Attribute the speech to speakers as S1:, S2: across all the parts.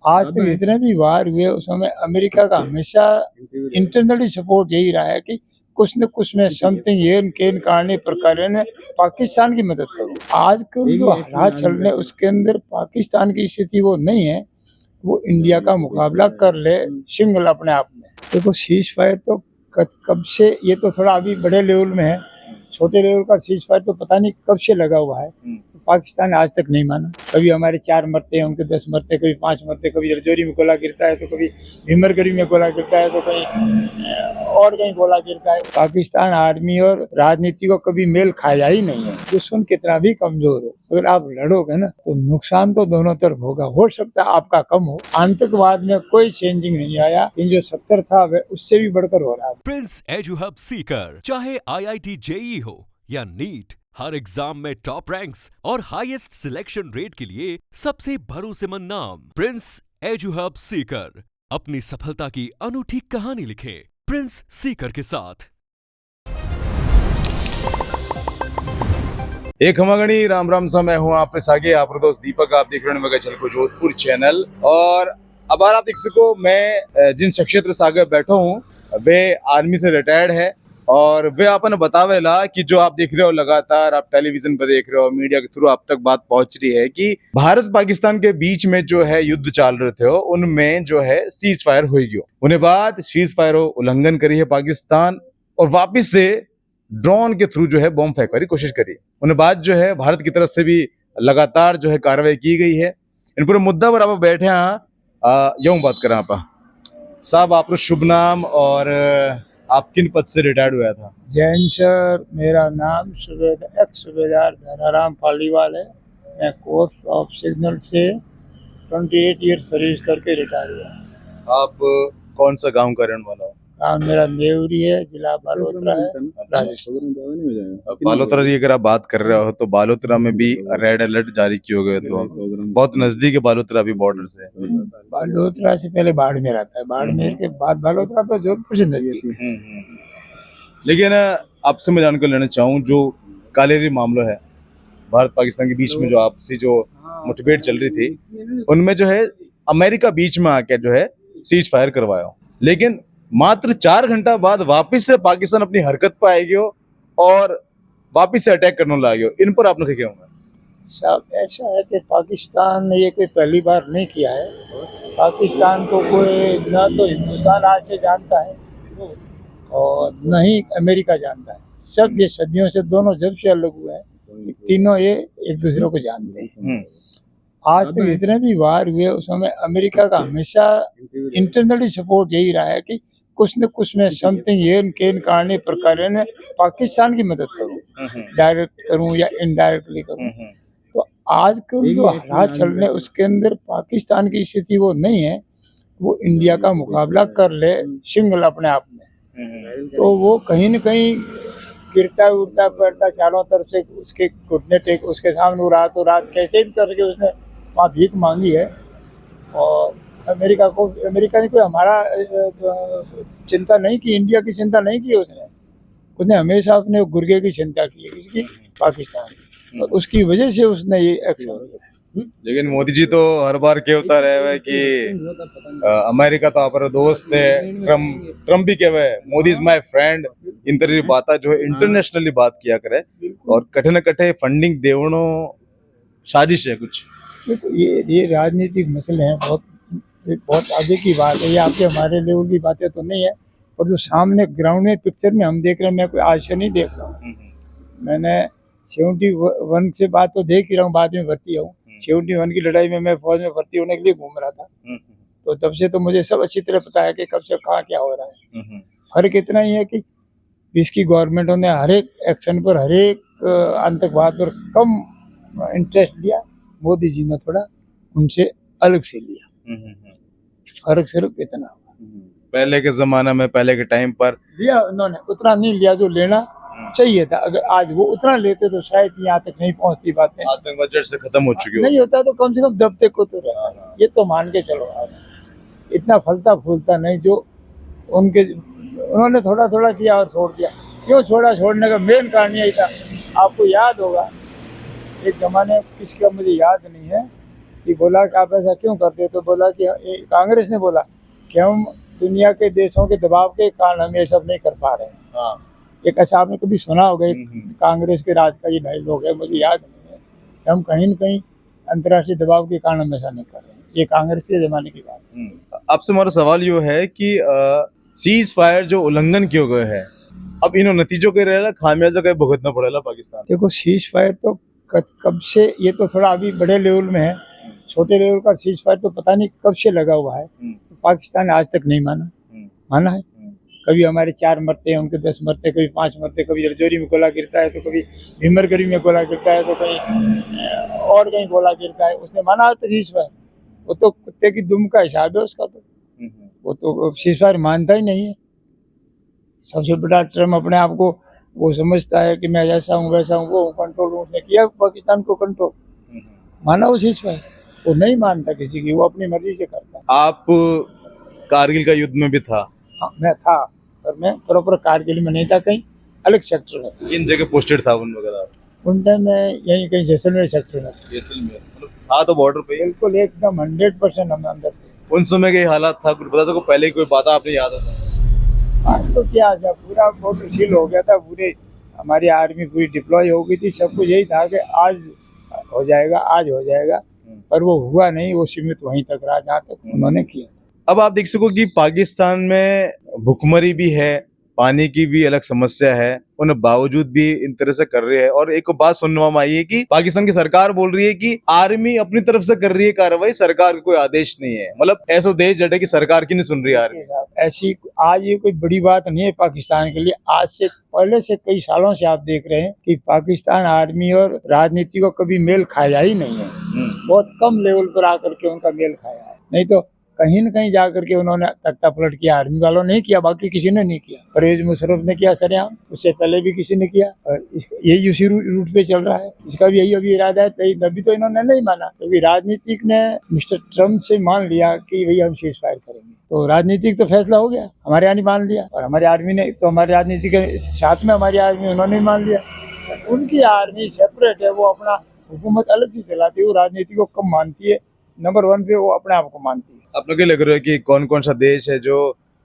S1: आज तक जितने भी वार हुए उस समय अमेरिका का हमेशा इंटरनली सपोर्ट यही रहा है कि कुछ न कुछ में समथिंग येन केन कारणे प्रकार ने पाकिस्तान की मदद करूं। आजकल जो हालात चल रहे हैं उसके अंदर पाकिस्तान की स्थिति वो नहीं है, वो इंडिया का मुकाबला कर ले सिंगल अपने आप में। देखो सीज फायर तो कब से, ये तो थोड़ा अभी बड़े लेवल में है, छोटे लेवल का सीज फायर तो पता नहीं कब से लगा हुआ है। पाकिस्तान आज तक नहीं माना। कभी हमारे 4 मरते हैं, उनके 10 मरते, कभी 5 मरते, कभी रजौरी में गोला गिरता है तो कभी भीमरगढ़ी में गोला गिरता है तो कहीं और कहीं गोला गिरता है। पाकिस्तान आर्मी और राजनीति को कभी मेल खाया ही नहीं है। दुश्मन कितना भी कमजोर हो, अगर आप लड़ोगे ना तो नुकसान तो दोनों तरफ होगा। हो सकता है आपका कम हो। आतंकवाद में कोई चेंजिंग नहीं आया, इन जो 70 था वह उससे भी बढ़कर हो रहा है।
S2: प्रिंस एजू हब सीकर, चाहे IIT JEE हो या नीट, हर एग्जाम में टॉप रैंक्स और हाईएस्ट सिलेक्शन रेट के लिए सबसे भरोसेमंद नाम प्रिंस एजू हब सीकर। अपनी सफलता की अनूठी कहानी लिखें प्रिंस सीकर के साथ।
S3: एक खमागणी राम राम सा, मैं हूँ आपके सागे आप दोस्त दीपक। आप देख रहे हैं मगर चल को जोधपुर चैनल। और अब आप देख सको, मैं जिन शख्सियत से आगे बैठा हूँ वे आर्मी से रिटायर्ड है और वे आपने बतावेला कि जो आप देख रहे हो लगातार आप टेलीविजन पर देख रहे हो, मीडिया के थ्रू आप तक बात पहुंच रही है कि भारत पाकिस्तान के बीच में जो है युद्ध चल रहे थे उनमें जो है सीज फायर हुई गयो। उन्हें बाद सीज फायर उल्लंघन करी है पाकिस्तान और वापिस से ड्रोन के थ्रू जो है बॉम्ब फेंकने की कोशिश करी। उन्हें बाद जो है भारत की तरफ से भी लगातार जो है कार्रवाई की गई है। इन पूरे मुद्दा पर आप बैठे हैं, यूं बात करें आप साहब, आपका शुभ नाम और आप किन पद से रिटायर्ड हुआ था?
S1: जैन सर, मेरा नाम एक्स सूबेदार धनाराम पालीवाल है। मैं कोर्स ऑफ सिग्नल से 28 ईयर सर्विस करके रिटायर हुआ।
S3: आप कौन सा गांव का रहने वाला हो?
S1: गाँव मेरा नेवरी है, जिला बालोतरा है, राजस्थान।
S3: बालोतरा की अगर आप बात कर रहे हो तो बालोतरा में भी रेड अलर्ट जारी किए गए थे। बहुत नजदीक है बालोतरा भी बॉर्डर से।
S1: बालोतरा से पहले बाड़मेर आता है, बाड़मेर के बाद बालोतरा तो जोधपुर से नजदीक है।
S3: लेकिन आपसे मैं जानकर लेना चाहूँ, जो कालेरी मामला है भारत पाकिस्तान के बीच में, जो आपसी जो मुठभेड़ चल रही थी उनमें जो है अमेरिका बीच में आके जो है सीज फायर करवाया, लेकिन मात्र 4 घंटा बाद वापिस से पाकिस्तान अपनी हरकत पर आएगी और वापिस से अटैक करने लगे। इन पर आपने क्या होगा?
S1: साहब ऐसा है कि पाकिस्तान ने ये कोई पहली बार नहीं किया है। पाकिस्तान को कोई न तो हिंदुस्तान आज से जानता है और न ही अमेरिका जानता है। सब ये सदियों से दोनों जब से अलग हुए हैं, तीनों ये एक दूसरे को जानते हैं। आज तक जितने भी वार हुए उस समय अमेरिका का हमेशा इंटरनली सपोर्ट यही रहा है कि कुछ न कुछ में समथिंग येन केन कारणे प्रकार ने पाकिस्तान की मदद करूं, डायरेक्ट करूं या इनडायरेक्टली करूं। तो आजकल जो हालात चल रहे हैं उसके अंदर पाकिस्तान की स्थिति वो नहीं है, वो इंडिया का मुकाबला कर ले सिंगल अपने आप में। तो वो कहीं न कहीं गिरता उड़ता पड़ता चारों तरफ से उसके घुटने टेक, उसके सामने रात कैसे भी करके उसने वहाँ भीख मांगी है। और अमेरिका ने कोई हमारा चिंता नहीं की, इंडिया की चिंता नहीं की उसने हमेशा अपने गुर्गे की चिंता की है, इसकी पाकिस्तान की, और उसकी वजह से उसने ये एक्शन लिया।
S3: लेकिन मोदी जी तो हर बार कहता रहे हैं कि अमेरिका तो हमारा दोस्त है, ट्रम्प भी कहे मोदी इज माय फ्रेंड। इन तरह की बात जो है इंटरनेशनली बात किया करे और कठे न कठे फंडिंग देवनो साजिश है कुछ।
S1: ये राजनीतिक मसले हैं, बहुत आगे की बात है। ये आपके हमारे लेवल की बातें तो नहीं है, और जो सामने ग्राउंड में पिक्चर में हम देख रहे हैं, मैं कोई आज से नहीं देख रहा हूँ। मैंने 71 से बात तो देख ही रहा हूँ, बाद में भर्ती हूँ। 71 की लड़ाई में मैं फौज में भर्ती होने के लिए घूम रहा था, तो तब से तो मुझे सब अच्छी तरह पता है कि कब से कहाँ क्या हो रहा है। फर्क इतना ही है कि इसकी गवर्नमेंटों ने हर एक एक्शन पर, हर एक आतंकवाद पर कम इंटरेस्ट लिया, मोदी जी ने थोड़ा उनसे अलग से लिया। फर्क सिर्फ इतना हुआ।
S3: पहले के जमाना में, पहले के टाइम पर
S1: लिया उन्होंने, उतना नहीं लिया जो लेना चाहिए था। अगर आज वो उतना लेते तो शायद यहाँ तक नहीं पहुँचती बातें।
S3: आतंकवाद जड़ से खत्म हो चुकी
S1: नहीं होता तो कम से कम दबते को तो रहता है, ये तो मान के चलो। आप इतना फलता फूलता नहीं जो उन्होंने थोड़ा थोड़ा किया और छोड़ दिया। क्यों छोड़ा? छोड़ने का मेन कारण यही था। आपको याद होगा एक जमाने, किसका मुझे याद नहीं है, कि बोला कि आप ऐसा क्यों करते, तो बोला कि कांग्रेस ने बोला कि हम दुनिया के देशों के दबाव के कारण हम ये सब नहीं कर पा रहे हैं।
S3: हाँ।
S1: एक ऐसा आपने कभी सुना होगा, एक
S3: हम्म।
S1: कांग्रेस के राज का ये डायलॉग है, मुझे याद नहीं है, कि हम कहीं न कहीं अंतर्राष्ट्रीय दबाव के कारण हम ऐसा नहीं कर रहे हैं। ये कांग्रेस के ज़माने की बात है।
S3: आपसे हमारा सवाल यो है कि सीज फायर जो उल्लंघन किया गया है, अब इन नतीजों के रहेला खामियाजा कहीं भुगतना पड़ेला पाकिस्तान।
S1: देखो सीज फायर तो कब से, ये तो थोड़ा अभी बड़े लेवल में है, छोटे लेवल का सीज फायर तो पता नहीं कब से लगा हुआ है। पाकिस्तान ने आज तक नहीं माना। माना है? कभी हमारे 4 मरते हैं, उनके 10 मरते, कभी 5 मरते, कभी रजौरी में गोला गिरता है, तो कभी भीमरगढ़ी में गोला गिरता है, तो कहीं और कहीं गोला गिरता है। उसने माना आज तक सीज फायर? वो तो कुत्ते की दुम का हिसाब है उसका, तो वो तो सीज फायर मानता ही नहीं है। सबसे बड़ा ट्रम्प अपने आप को वो समझता है कि मैं ऐसा हूँ वैसा हूँ, वो कंट्रोल उसने किया पाकिस्तान को कंट्रोल, माना वो सीज फायर? वो नहीं मानता किसी की, वो अपनी मर्जी से करता है।
S3: आप कारगिल का युद्ध में भी था?
S1: हाँ, मैं था, पर मैं प्रॉपर कारगिल में नहीं था, कहीं अलग सेक्टर में था।
S3: किन जगह पोस्टेड था उन वगैरह?
S1: उन टाइम में यहीं कहीं जैसलमेर सेक्टर में था।
S3: जैसलमेर मतलब था तो बॉर्डर पे ही?
S1: बिल्कुल एकदम 100% हम अंदर थे।
S3: उन समय के हालात था, कुछ पता सको पहले कोई बात आपने याद आता?
S1: आज तो क्या था, पूरा बॉर्डर सील हो गया था, पूरे हमारी आर्मी पूरी डिप्लॉय हो गई थी, सब कुछ यही था कि आज हो जाएगा, आज हो जाएगा, पर वो हुआ नहीं। वो सीमित वहीं तक रहा जहाँ तक उन्होंने किया था।
S3: अब आप देख सको कि पाकिस्तान में भुखमरी भी है, पानी की भी अलग समस्या है, उन बावजूद भी इन तरह से कर रहे हैं। और एक बात सुनने में आई है कि पाकिस्तान की सरकार बोल रही है कि आर्मी अपनी तरफ से कर रही है कार्रवाई, सरकार का कोई आदेश नहीं है। मतलब ऐसा देश जटे की सरकार की नहीं सुन रही आर्मी।
S1: ऐसी आज ये कोई बड़ी बात नहीं है पाकिस्तान के लिए। आज से पहले से कई सालों से आप देख रहे हैं कि पाकिस्तान आर्मी और राजनीति को कभी मेल खाया ही नहीं है। बहुत कम लेवल पर आकर के उनका मेल खाया है, नहीं तो कहीं न कहीं जाकर के उन्होंने तख्ता पलट किया। आर्मी वालों ने किया, बाकी किसी ने नहीं किया। परवेज मुशर्रफ ने किया सरेआम, उससे पहले भी किसी ने किया, और यही उसी रूट पे चल रहा है। इसका भी यही अभी इरादा है, तभी तो इन्होंने नहीं माना। क्योंकि राजनीतिक ने मिस्टर ट्रम्प से मान लिया कि भाई हम सीज फायर करेंगे, तो राजनीतिक तो फैसला हो गया, हमारे यहाँ नहीं मान लिया। और हमारी आर्मी ने तो, हमारी राजनीति के साथ में हमारी आर्मी, उन्होंने मान लिया। उनकी आर्मी सेपरेट है, वो अपना हुकूमत अलग से चलाती है, वो राजनीति को कम मानती है। नंबर 1 पे वो अपने आप को मानती है।
S3: आपको क्या लग रहा है कि कौन कौन सा देश है जो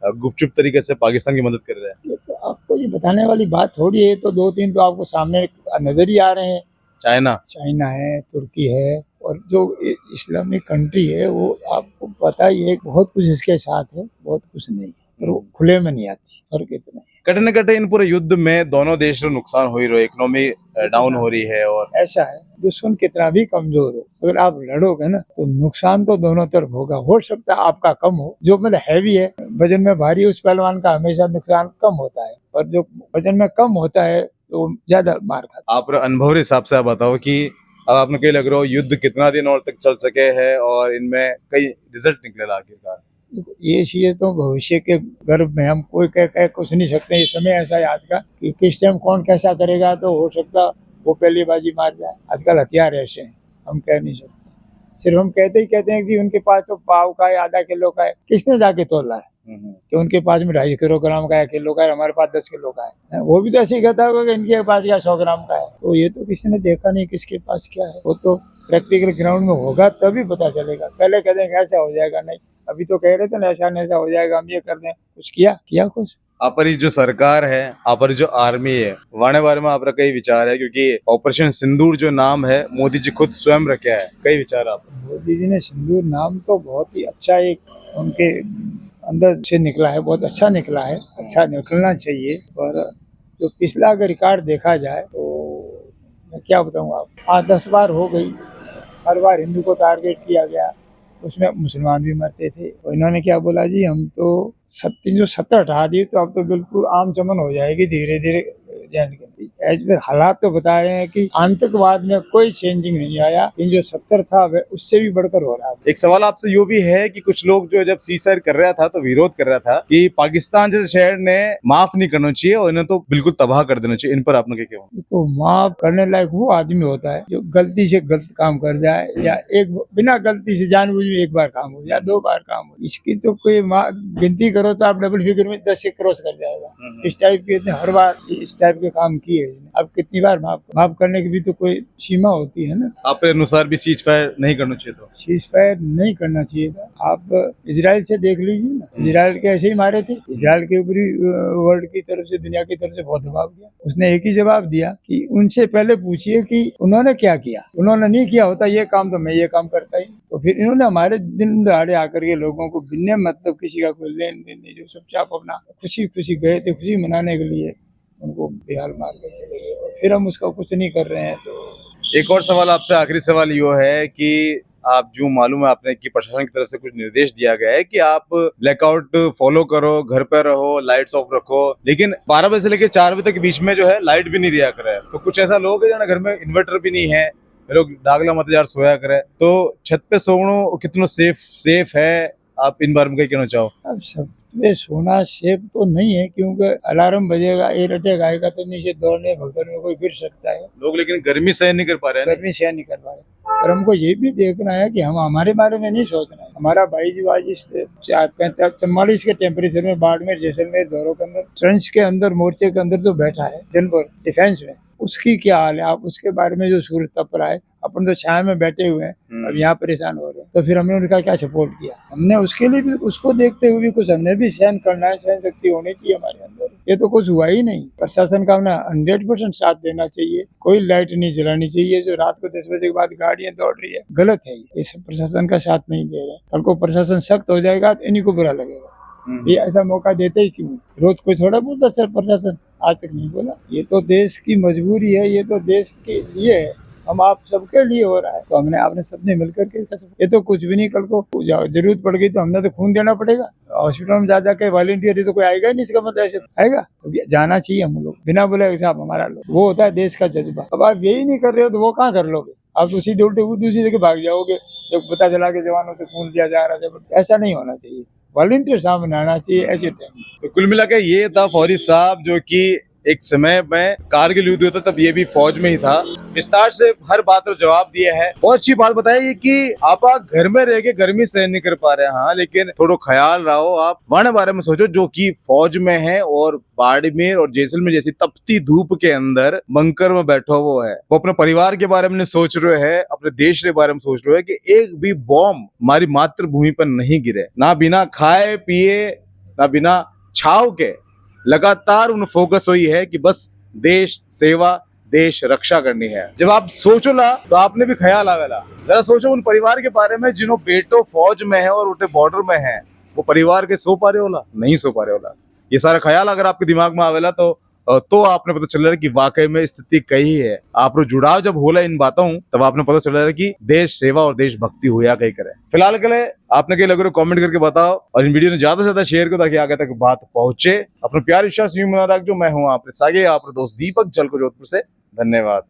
S3: गुपचुप तरीके से पाकिस्तान की मदद कर रहा है?
S1: ये तो आपको ये बताने वाली बात थोड़ी है, तो 2-3 तो आपको सामने नजर ही आ रहे हैं। चाइना है, तुर्की है, और जो इस्लामिक कंट्री है वो आपको पता ही है, बहुत कुछ इसके साथ है, बहुत कुछ नहीं है, पर वो खुले में नहीं आती। फर्क इतना है।
S3: कटे न कटे इन पूरे युद्ध में दोनों देश को नुकसान हो ही रहा है, इकोनॉमी डाउन हो रही है। और
S1: ऐसा है, दुश्मन कितना भी कमजोर हो, अगर आप लड़ोगे ना तो नुकसान तो दोनों तरफ होगा। हो सकता है आपका कम हो, जो मतलब हैवी है, वजन में भारी, उस पहलवान का हमेशा नुकसान कम होता है, पर जो वजन में कम होता है तो ज्यादा मार खाता है।
S3: आप अनुभव के हिसाब से आप बताओ कि अब आपने क्या लग रहा हो, युद्ध कितना दिन और तक चल सके है और इनमें कई रिजल्ट निकले आखिरकार?
S1: ये चीजें तो भविष्य के गर्भ में हम कोई कह कुछ नहीं सकते। ये समय ऐसा है आज का कि किस टाइम कौन कैसा करेगा, तो हो सकता वो पहली बाजी मार जाए। आजकल हथियार ऐसे हैं, हम कह नहीं सकते। सिर्फ हम कहते हैं कि उनके पास तो पाव का है, आधा किलो का है। किसने जाके तोला है कि उनके पास में 2.5 किलोग्राम का है, किलो का है, हमारे पास 10 किलो का है? वो भी तो ऐसे ही कहता होगा कि इनके पास क्या 100 ग्राम का है। तो ये तो किसी ने देखा नहीं किसके पास क्या है। वो तो प्रैक्टिकल ग्राउंड में होगा तभी पता चलेगा। पहले कहते हैं ऐसा हो जाएगा, नहीं, अभी तो कह रहे थे ना ऐसा हो जाएगा, हम ये कर दें। कुछ किया कुछ?
S3: आपरी जो सरकार है, आपरी जो आर्मी है, वाने बारे में आपका कई विचार है? क्योंकि ऑपरेशन सिंदूर जो नाम है मोदी जी खुद स्वयं रखे है, कई विचार आप?
S1: मोदी जी ने सिंदूर नाम तो बहुत ही अच्छा एक उनके अंदर से निकला है, बहुत अच्छा निकला है, अच्छा निकलना चाहिए। पर जो पिछला अगर रिकॉर्ड देखा जाए तो मैं क्या बताऊँ आप, 8-10 बार हो गई, हर बार हिंदू को टारगेट किया गया, उसमें मुसलमान भी मरते थे। तो इन्होंने क्या बोला जी, हम तो 70 हटा दिए तो अब तो बिल्कुल आम चमन हो जाएगी धीरे धीरे। हालात तो बता रहे हैं कि आतंकवाद में कोई चेंजिंग नहीं आया, इन जो 70 था वह उससे भी बढ़कर हो रहा है।
S3: एक सवाल आपसे यो भी है कि कुछ लोग जो जब सीज फायर कर रहा था तो विरोध कर रहा था कि पाकिस्तान जैसे शहर ने माफ नहीं करना चाहिए और इन्हें तो बिल्कुल तबाह कर देना चाहिए। इन पर आपने क्या कहना?
S1: देखो, माफ करने लायक वो आदमी होता है जो गलती से गलत काम कर जाए, या एक बिना गलती से जानबूझ में एक बार काम हो या 2 बार काम हो। इसकी तो कोई गिनती करो तो आप डबल फिगर में 10 से क्रॉस कर जाएगा। इस टाइप के हर बार इस टाइप के काम किए। अब कितनी बार माफ करने की भी तो कोई सीमा होती है ना।
S3: आपके अनुसार भी सीज फायर नहीं करना चाहिए था?
S1: सीज फायर नहीं करना चाहिए था। आप इजराइल से देख लीजिए ना, इजराइल के ऐसे ही मारे थे। इजराइल के ऊपर वर्ल्ड की तरफ से, दुनिया की तरफ से बहुत दबाव किया। उसने एक ही जवाब दिया कि उनसे पहले पूछिए कि उन्होंने क्या किया। उन्होंने नहीं किया होता ये काम तो मैं ये काम करता ही। तो फिर इन्होंने हमारे दिन दहाड़े आकर के लोगों को बिना मतलब किसी का कोई लेन देन नहीं, जो चुपचाप अपना खुशी खुशी गए थे, खुशी मनाने के लिए उनको बेहाल मार कर चले गए। और फिर हम उसका कुछ नहीं कर रहे हैं। तो
S3: एक और सवाल आपसे, आखिरी सवाल ये है कि आप जो मालूम है आपने कि प्रशासन की तरफ से कुछ निर्देश दिया गया है कि आप ब्लैकआउट फॉलो करो, घर पे रहो, लाइट्स ऑफ रखो, लेकिन 12 बजे से लेकर 4 बजे तक के बीच में जो है लाइट भी नहीं रिया करे। तो कुछ ऐसा लोग है जहाँ घर में इन्वर्टर भी नहीं है, लोग डागला मत यार सोया करे, तो छत पे सोना कितना सेफ है? आप इन बारे में क्या कहना चाहो?
S1: अब सब में सोना सेफ तो नहीं है, क्योंकि अलार्म बजेगा, एयर अटैक आएगा तो नीचे दौड़ने भगदड़ में कोई गिर सकता है।
S3: लोग लेकिन गर्मी सहन नहीं कर पा रहे हैं।
S1: गर्मी सहन नहीं कर पा रहे। और हमको ये भी देखना है कि हम हमारे बारे में नहीं सोचना है। हमारा भाई जो आज इस 44 के टेम्परेचर में बाड़मेर, जैसलमेर, दौरों के अंदर, ट्रेंच के अंदर, मोर्चे के अंदर जो बैठा है दिन भर डिफेंस में, उसकी क्या हाल है? आप उसके बारे में जो सूरज तप रहा है, अपन तो छाया में बैठे हुए हैं, अब यहाँ परेशान हो रहे हैं। तो फिर हमने उनका क्या सपोर्ट किया? हमने उसके लिए भी, उसको देखते हुए भी कुछ हमने भी सहन करना है, सहन शक्ति होनी चाहिए हमारे अंदर। ये तो कुछ हुआ ही नहीं। प्रशासन का हमने 100% साथ देना चाहिए। कोई लाइट नहीं जलानी चाहिए। जो रात को 10 बजे के बाद गाड़ियां दौड़ रही है, गलत है ये। इस प्रशासन का साथ नहीं दे रहे। कल को प्रशासन सख्त हो जाएगा तो इन्हीं को बुरा लगेगा। ये ऐसा मौका देते ही क्यों? रोज कोई थोड़ा बोलता सर प्रशासन, आज तक नहीं बोला। ये तो देश की मजबूरी है, ये तो देश के लिए है, हम आप सबके लिए हो रहा है। तो हमने आपने सबने मिलकर के, ये तो कुछ भी नहीं। कल को जरूरत पड़ गई तो हमने तो खून देना पड़ेगा। हॉस्पिटल में जा के वॉलंटियर तो कोई आएगा ही नहीं, इसका मतलब ऐसे तो आएगा। तो जाना चाहिए हम लोग, बिना बोले साहब हमारा लोग। वो होता है देश का जज्बा। अब आप यही नहीं कर रहे हो तो वो कहाँ कर लोगे? आप तो सीधे उल्टे दूसरी जगह भाग जाओगे जब पता चला के जवानों से खून दिया जा रहा है। ऐसा नहीं होना चाहिए। वॉलंटियर सामने आना चाहिए ऐसे टाइम।
S3: तो कुल मिला के ये था फौजी साहब, जो कि एक समय में कारगिल युद्ध होता तब ये भी फौज में ही था। विस्तार से हर बात का जवाब दिया है। बहुत अच्छी बात बताई कि आप घर में रह के गर्मी सहन नहीं कर पा रहे हैं, हाँ, लेकिन थोड़ा ख्याल रहो, आप वहाँ बारे में सोचो जो कि फौज में है और बाड़मेर और जैसलमेर जैसी तपती धूप के अंदर बंकर में बैठो वो है। वो अपने परिवार के बारे में सोच रहे हैं, अपने देश के बारे में सोच रहे हैं कि एक भी बॉम्ब हमारी मातृभूमि पर नहीं गिरे। ना बिना खाए पिए, ना बिना छाव के, लगातार उन फोकस हुई है कि बस देश सेवा, देश रक्षा करनी है। जब आप सोचो ला तो आपने भी ख्याल आवेला। जरा सोचो उन परिवार के बारे में जिन्हों बेटो फौज में है और उनके बॉर्डर में है। वो परिवार के सो पा रहे होला? नहीं सो पा रहे होला। ये सारा ख्याल अगर आपके दिमाग में आवेला तो आपने पता चल रहा है कि वाकई में स्थिति कही है। आप जुड़ाव जब होला इन बातों, तब आपने पता चल रहा है कि देश सेवा और देशभक्ति हुआ कहीं करे। फिलहाल के लिए आपने कहीं लग रहा कमेंट करके बताओ और इन वीडियो ने ज्यादा से ज्यादा शेयर करो ताकि आगे तक बात पहुंचे। अपना प्यार विश्वास यूं बना रख जो मैं हूं आपके सागे, आपका दोस्त दीपक जल को जोधपुर से। धन्यवाद।